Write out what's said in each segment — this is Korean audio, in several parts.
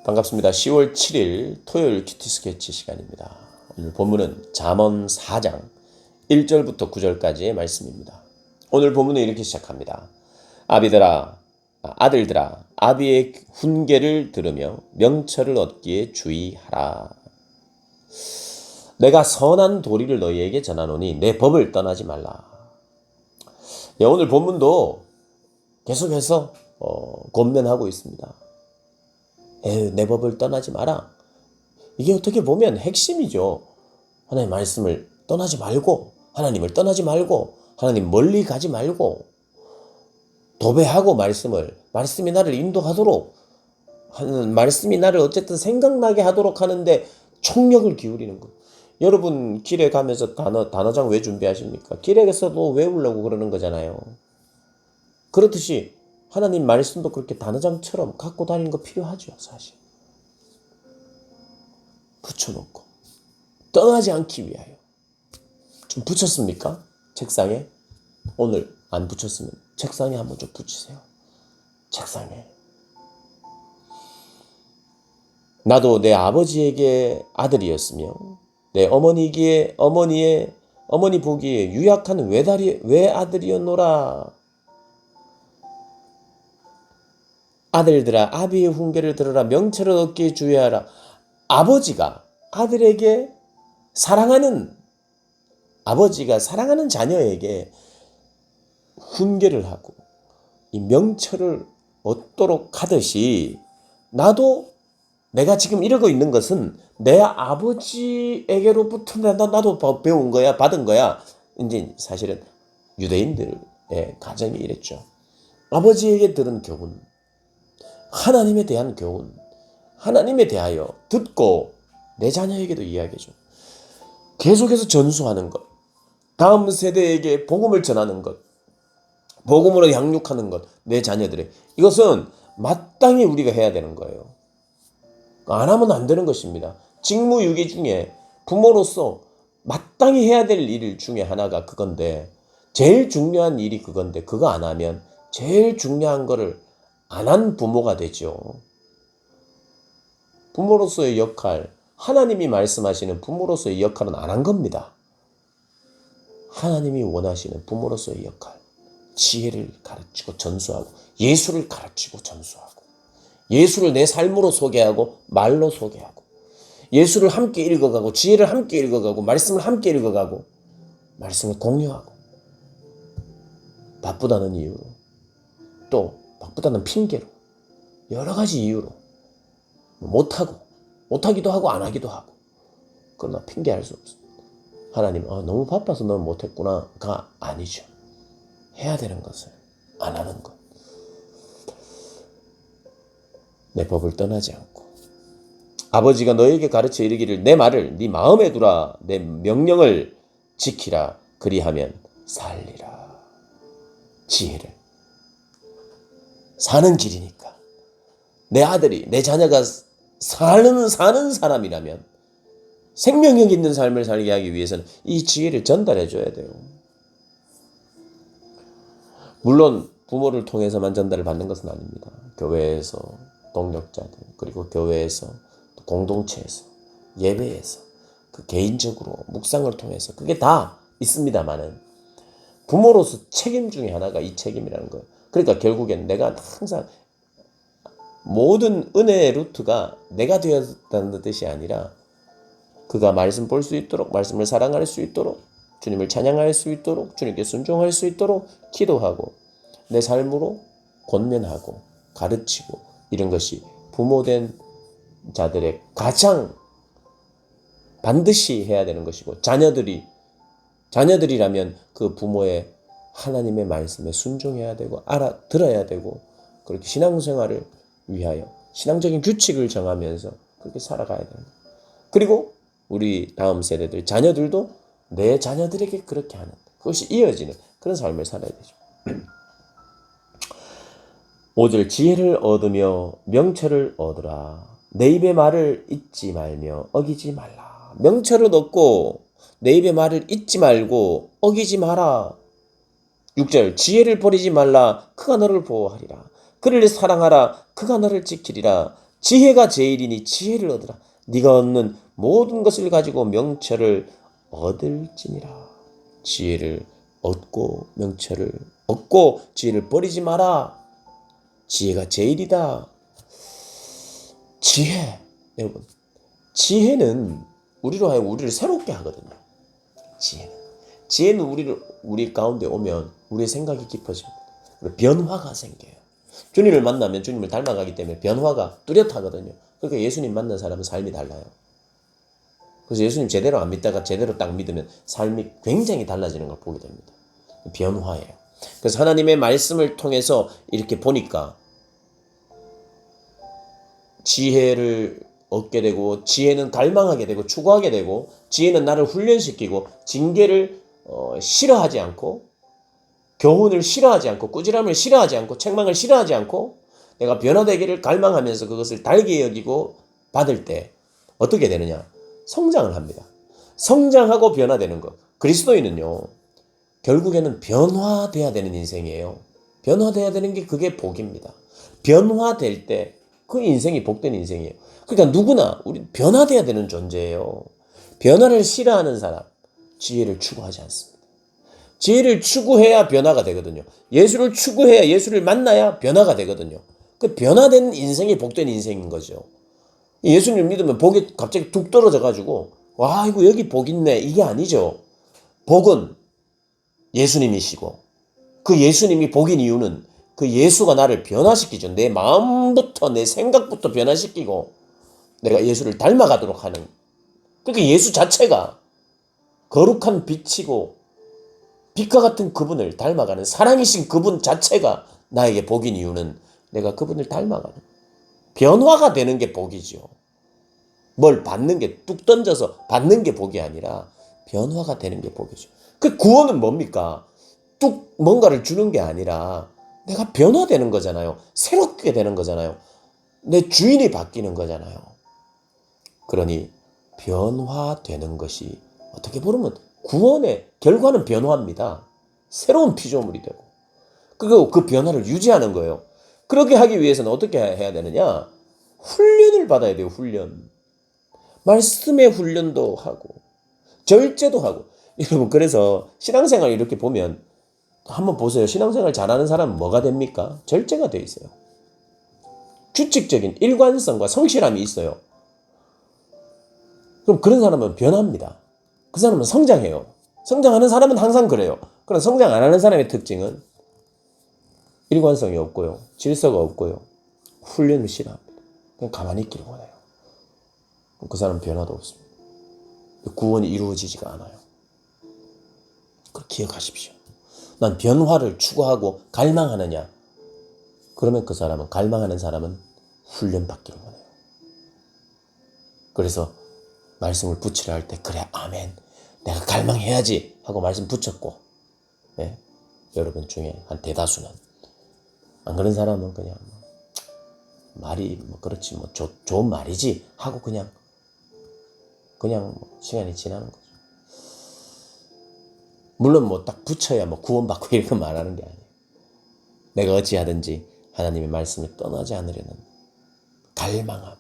반갑습니다. 10월 7일 토요일 큐티 스케치 시간입니다. 오늘 본문은 잠언 4장 1절부터 9절까지의 말씀입니다. 오늘 본문은 이렇게 시작합니다. 아들들아, 아비의 훈계를 들으며 명철을 얻기에 주의하라. 내가 선한 도리를 너희에게 전하노니 내 법을 떠나지 말라. 오늘 본문도 계속해서 권면하고 있습니다. 내 법을 떠나지 마라. 이게 어떻게 보면 핵심이죠. 하나님 말씀을 떠나지 말고, 하나님을 떠나지 말고, 하나님 멀리 가지 말고, 도배하고 말씀이 나를 인도하도록 하는, 말씀이 나를 어쨌든 생각나게 하도록 하는데 총력을 기울이는 것. 여러분 길에 가면서 단어장 왜 준비하십니까? 길에서도 외우려고 그러는 거잖아요. 그렇듯이 하나님 말씀도 그렇게 단어장처럼 갖고 다니는 거 필요하죠, 사실. 붙여놓고 떠나지 않기 위하여. 좀 붙였습니까? 책상에? 오늘 안 붙였으면 책상에 한번 좀 붙이세요. 책상에. 나도 내 아버지에게 아들이었으며 내 어머니 보기에 유약한 외아들이었노라. 아들들아, 아비의 훈계를 들으라. 명철을 얻기에 주의하라. 아버지가 사랑하는 자녀에게 훈계를 하고 이 명철을 얻도록 하듯이, 나도 내가 지금 이러고 있는 것은 내 아버지에게로부터 나도 배운 거야, 받은 거야. 이제 사실은 유대인들의 가정이 이랬죠. 아버지에게 들은 교훈, 하나님에 대한 교훈, 하나님에 대하여 듣고 내 자녀에게도 이야기해줘. 계속해서 전수하는 것, 다음 세대에게 복음을 전하는 것, 복음으로 양육하는 것, 내 자녀들의, 이것은 마땅히 우리가 해야 되는 거예요. 안 하면 안 되는 것입니다. 직무유기 중에 부모로서 마땅히 해야 될 일 중에 하나가 그건데, 제일 중요한 일이 그건데, 그거 안 하면 제일 중요한 거를 안 한 부모가 되죠. 부모로서의 역할, 하나님이 말씀하시는 부모로서의 역할은 안 한 겁니다. 하나님이 원하시는 부모로서의 역할, 지혜를 가르치고 전수하고, 예수를 가르치고 전수하고, 예수를 내 삶으로 소개하고 말로 소개하고, 예수를 함께 읽어가고, 지혜를 함께 읽어가고, 말씀을 함께 읽어가고, 말씀을 공유하고. 바쁘다는 이유로, 또 바쁘다는 핑계로, 여러 가지 이유로 못하기도 하고 안 하기도 하고. 그러나 핑계할 수 없어. 하나님, 너무 바빠서 넌 못했구나가 아니죠. 해야 되는 것을 안 하는 것. 내 법을 떠나지 않고. 아버지가 너에게 가르쳐 이르기를 내 말을 네 마음에 두라. 내 명령을 지키라. 그리하면 살리라. 지혜를. 사는 길이니까. 내 아들이, 내 자녀가 사는 사람이라면, 생명력 있는 삶을 살게 하기 위해서는 이 지혜를 전달해 줘야 돼요. 물론 부모를 통해서만 전달을 받는 것은 아닙니다. 교회에서, 동력자들, 그리고 교회에서, 공동체에서, 예배에서, 그 개인적으로 묵상을 통해서, 그게 다 있습니다만은, 부모로서 책임 중에 하나가 이 책임이라는 거예요. 그러니까 결국엔 내가 항상 모든 은혜의 루트가 내가 되었다는 뜻이 아니라, 그가 말씀 볼 수 있도록, 말씀을 사랑할 수 있도록, 주님을 찬양할 수 있도록, 주님께 순종할 수 있도록 기도하고, 내 삶으로 권면하고 가르치고, 이런 것이 부모된 자들의 가장 반드시 해야 되는 것이고, 자녀들이라면 그 부모의 하나님의 말씀에 순종해야 되고, 알아들어야 되고, 그렇게 신앙생활을 위하여 신앙적인 규칙을 정하면서 그렇게 살아가야 됩니다. 그리고 우리 다음 세대들, 자녀들도 내 자녀들에게 그렇게 하는, 그것이 이어지는 그런 삶을 살아야 되죠. 5절, 지혜를 얻으며 명철을 얻으라. 내 입의 말을 잊지 말며 어기지 말라. 명철을 얻고 내 입의 말을 잊지 말고 어기지 마라. 6절, 지혜를 버리지 말라. 그가 너를 보호하리라. 그를 사랑하라. 그가 너를 지키리라. 지혜가 제일이니 지혜를 얻으라. 네가 얻는 모든 것을 가지고 명철을 얻을지니라. 지혜를 얻고 명철을 얻고 지혜를 버리지 마라. 지혜가 제일이다. 지혜, 여러분, 지혜는 우리로 하여금 우리를 새롭게 하거든요. 지혜는 우리 가운데 오면 우리의 생각이 깊어집니다. 변화가 생겨요. 주님을 만나면 주님을 닮아가기 때문에 변화가 뚜렷하거든요. 그러니까 예수님 만난 사람은 삶이 달라요. 그래서 예수님 제대로 안 믿다가 제대로 딱 믿으면 삶이 굉장히 달라지는 걸 보게 됩니다. 변화예요. 그래서 하나님의 말씀을 통해서 이렇게 보니까 지혜를 얻게 되고, 지혜는 갈망하게 되고 추구하게 되고, 지혜는 나를 훈련시키고 징계를 싫어하지 않고, 교훈을 싫어하지 않고, 꾸지람을 싫어하지 않고, 책망을 싫어하지 않고, 내가 변화되기를 갈망하면서 그것을 달게 여기고 받을 때 어떻게 되느냐? 성장을 합니다. 성장하고 변화되는 것. 그리스도인은요, 결국에는 변화돼야 되는 인생이에요. 변화돼야 되는 게 그게 복입니다. 변화될 때 그 인생이 복된 인생이에요. 그러니까 누구나 우리 변화돼야 되는 존재예요. 변화를 싫어하는 사람, 지혜를 추구하지 않습니다. 지혜를 추구해야 변화가 되거든요. 예수를 추구해야, 예수를 만나야 변화가 되거든요. 그 변화된 인생이 복된 인생인 거죠. 예수님 믿으면 복이 갑자기 뚝 떨어져가지고, 와, 이거 여기 복 있네. 이게 아니죠. 복은 예수님이시고, 그 예수님이 복인 이유는 그 예수가 나를 변화시키죠. 내 마음부터, 내 생각부터 변화시키고, 내가 예수를 닮아가도록 하는. 그러니까 예수 자체가 거룩한 빛이고, 빛과 같은 그분을 닮아가는 사랑이신 그분 자체가 나에게 복인 이유는 내가 그분을 닮아가는, 변화가 되는 게 복이죠. 뭘 받는 게, 뚝 던져서 받는 게 복이 아니라 변화가 되는 게 복이죠. 그 구원은 뭡니까? 뚝 뭔가를 주는 게 아니라 내가 변화되는 거잖아요. 새롭게 되는 거잖아요. 내 주인이 바뀌는 거잖아요. 그러니 변화되는 것이 어떻게 보면 구원의 결과는 변화입니다. 새로운 피조물이 되고, 그리고 그 변화를 유지하는 거예요. 그렇게 하기 위해서는 어떻게 해야 되느냐? 훈련을 받아야 돼요. 훈련. 말씀의 훈련도 하고 절제도 하고. 여러분, 그래서 신앙생활 이렇게 보면 한번 보세요. 신앙생활 잘하는 사람은 뭐가 됩니까? 절제가 돼 있어요. 규칙적인 일관성과 성실함이 있어요. 그럼 그런 사람은 변합니다. 그 사람은 성장해요. 성장하는 사람은 항상 그래요. 그럼 성장 안 하는 사람의 특징은 일관성이 없고요, 질서가 없고요, 훈련을 싫어합니다. 그냥 가만히 있기를 원해요. 그 사람은 변화도 없습니다. 구원이 이루어지지가 않아요. 그걸 기억하십시오. 난 변화를 추구하고 갈망하느냐? 그러면 그 사람은, 갈망하는 사람은 훈련받기를 원해요. 그래서 말씀을 붙이려 할 때, 그래, 아멘, 내가 갈망해야지 하고 말씀 붙였고, 예? 여러분 중에 한 대다수는 안 그런 사람은 그냥 말이 그렇지, 좋은 말이지 하고 그냥 시간이 지나는 거죠. 물론 딱 붙여야 구원받고 이렇게 말하는 게 아니에요. 내가 어찌하든지 하나님의 말씀을 떠나지 않으려는 갈망함.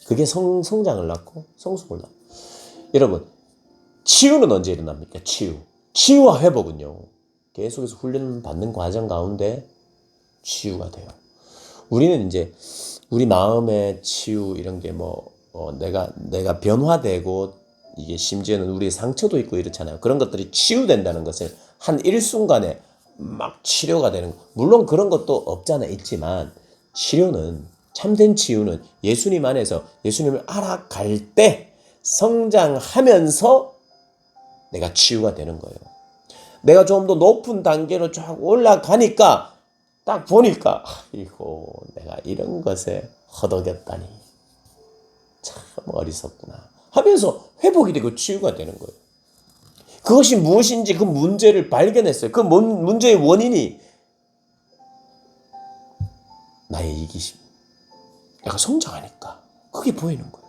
그게 성장을 낳고 성숙을 낳고. 여러분, 치유는 언제 일어납니까? 치유와 회복은요, 계속해서 훈련받는 과정 가운데 치유가 돼요. 우리는 이제 우리 마음의 치유 이런 게 내가 변화되고, 이게 심지어는 우리의 상처도 있고 이렇잖아요. 그런 것들이 치유된다는 것을 한 일순간에 막 치료가 되는, 물론 그런 것도 없잖아 있지만, 치료는, 참된 치유는 예수님 안에서 예수님을 알아갈 때 성장하면서 내가 치유가 되는 거예요. 내가 좀 더 높은 단계로 쫙 올라가니까 딱 보니까, 이거 내가 이런 것에 허덕였다니 참 어리석구나 하면서 회복이 되고 치유가 되는 거예요. 그것이 무엇인지 그 문제를 발견했어요. 그 문제의 원인이 나의 이기심. 내가 성장하니까 그게 보이는 거예요.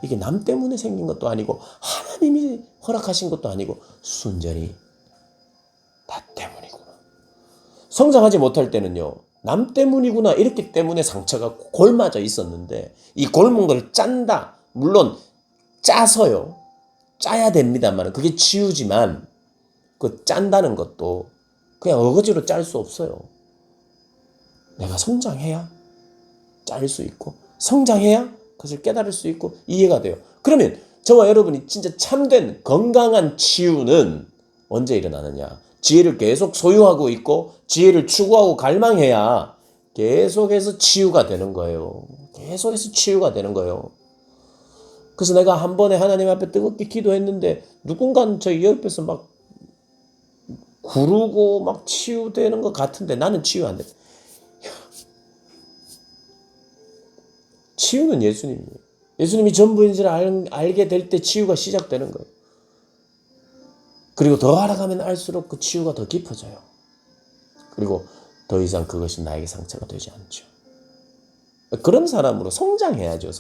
이게 남 때문에 생긴 것도 아니고 하나님이 허락하신 것도 아니고 순전히 나 때문이구나. 성장하지 못할 때는요, 남 때문이구나 이렇기 때문에 상처가 골마져 있었는데 이 골문 걸 짠다. 물론 짜서요. 짜야 됩니다만 그게 치유지만 그 짠다는 것도 그냥 어거지로 짤 수 없어요. 내가 성장해야 짤 수 있고 성장해야 그것을 깨달을 수 있고 이해가 돼요. 그러면 저와 여러분이 진짜 참된 건강한 치유는 언제 일어나느냐? 지혜를 계속 소유하고 있고 지혜를 추구하고 갈망해야 계속해서 치유가 되는 거예요. 계속해서 치유가 되는 거예요. 그래서 내가 한 번에 하나님 앞에 뜨겁게 기도했는데 누군가는 저 옆에서 막 구르고 막 치유되는 것 같은데 나는 치유 안 돼. 치유는 예수님이에요. 예수님이 전부인 줄 알게 될 때 치유가 시작되는 거예요. 그리고 더 알아가면 알수록 그 치유가 더 깊어져요. 그리고 더 이상 그것이 나에게 상처가 되지 않죠. 그런 사람으로 성장해야죠.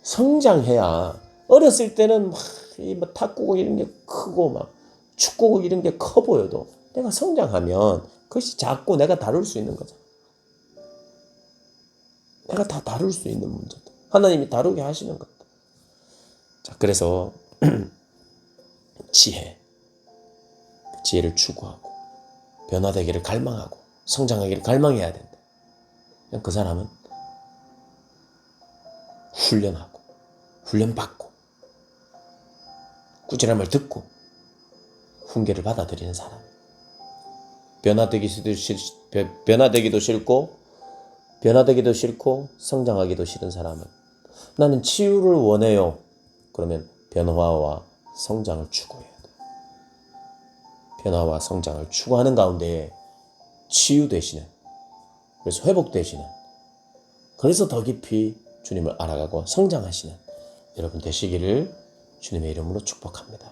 성장해야 어렸을 때는 막 탁구공 이런 게 크고 막 축구공 이런 게 커 보여도 내가 성장하면 그것이 작고 내가 다룰 수 있는 거죠. 내가 다 다룰 수 있는 문제다. 하나님이 다루게 하시는 것다. 자, 그래서 지혜를 추구하고 변화되기를 갈망하고 성장하기를 갈망해야 된다. 그 사람은 훈련하고 훈련받고 꾸지람을 듣고 훈계를 받아들이는 사람. 변화되기도 싫고 성장하기도 싫은 사람은 나는 치유를 원해요. 그러면 변화와 성장을 추구해야 돼. 변화와 성장을 추구하는 가운데 치유되시는, 그래서 회복되시는, 그래서 더 깊이 주님을 알아가고 성장하시는 여러분 되시기를 주님의 이름으로 축복합니다.